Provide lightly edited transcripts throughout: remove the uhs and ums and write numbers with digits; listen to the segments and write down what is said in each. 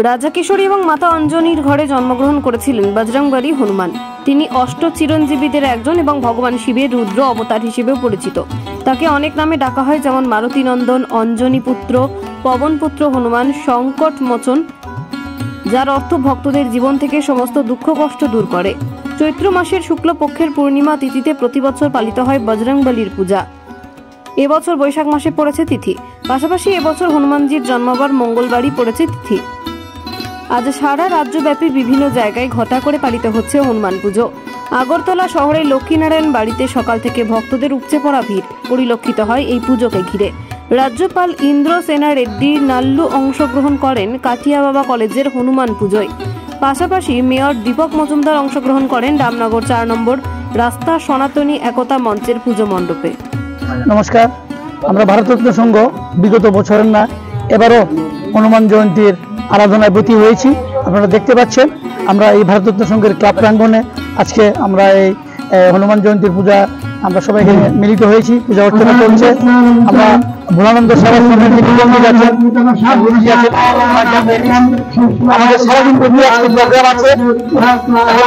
রাজা কিশোরী এবং মাতা অঞ্জনীর ঘরে জন্মগ্রহণ করেছিলেন বজরংবলী হনুমান। তিনি অষ্ট চিরঞ্জীবীদের একজন এবং ভগবান শিবের রুদ্র অবতার হিসেবেও পরিচিত। তাকে অনেক নামে ডাকা হয়, যেমন মারুতি নন্দন, অঞ্জনী পুত্র, পবন পুত্র হনুমান, সংকট মোচন, যার অর্থ ভক্তদের জীবন থেকে সমস্ত দুঃখ কষ্ট দূর করে। চৈত্র মাসের শুক্লপক্ষের পূর্ণিমা তিথিতে প্রতি বছর পালিত হয় বজরংবলীর পূজা। এবছর বৈশাখ মাসে পড়েছে তিথি। পাশাপাশি এবছর হনুমানজির জন্মবার মঙ্গলবারই পড়েছে তিথি। আজ সারা রাজ্যব্যাপী বিভিন্ন জায়গায় ঘটা করে পালিত হচ্ছে হনুমান পুজো। আগরতলা শহরের লক্ষ্মীনারায়ণ বাড়িতে সকাল থেকে ভক্তদের উপচে পড়া ভিড় পরিলক্ষিত হয় এই পুজোকে ঘিরে। রাজ্যপাল ইন্দ্র সেনা রেড্ডি নাল্লু অংশগ্রহণ করেন কাঠিয়াবাবা কলেজের হনুমান পুজোয়। পাশাপাশি মেয়র দীপক মজুমদার অংশগ্রহণ করেন রামনগর 4 নম্বর রাস্তা সনাতনী একতা মঞ্চের পুজো মণ্ডপে। নমস্কার, আমরা ভারতরত্ন সংঘ বিগত বছরের না এবারও হনুমান জয়ন্তীর আরাধনায় ব্রতী হয়েছি। আপনারা দেখতে পাচ্ছেন আমরা এই ভারতরত্ন সংঘের ক্লাব প্রাঙ্গণে আজকে আমরা এই হনুমান জয়ন্তীর পূজা আমরা সবাই মিলিত হয়েছি। পূজা অর্চনা চলছে। আমরা ভোলানন্দ সভার আমাদের সারাদিন প্রোগ্রাম আছে,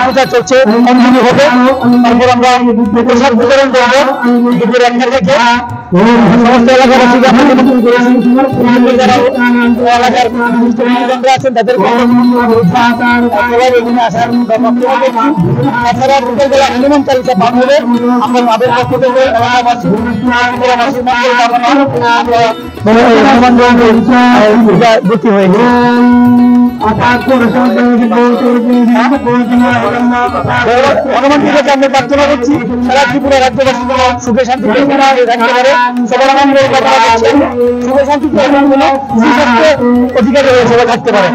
পূজা চলছে, অঞ্জলি হবে, তারপর আমরা প্রসাদ বিতরণ করবো দুপুর 1টা থেকে। সমস্ত এলাকাবাসীকে যারা এলাকার আছেন তাদেরকে আসার তাছাড়া বিকেলবেলা হনুমান চালিসা পাঠ হবে। আমরা তাদের পক্ষ থেকে এলাকাবাসী ব্রতী হয়েছে। হনুমান পুজোকে আমরা প্রার্থনা করছি সারা ত্রিপুরা রাজ্যবাসী সুখে শান্তি থাকতে পারে, সবার আনন্দ সুখে শান্তি অধিকারী হয়ে সবাই থাকতে পারে।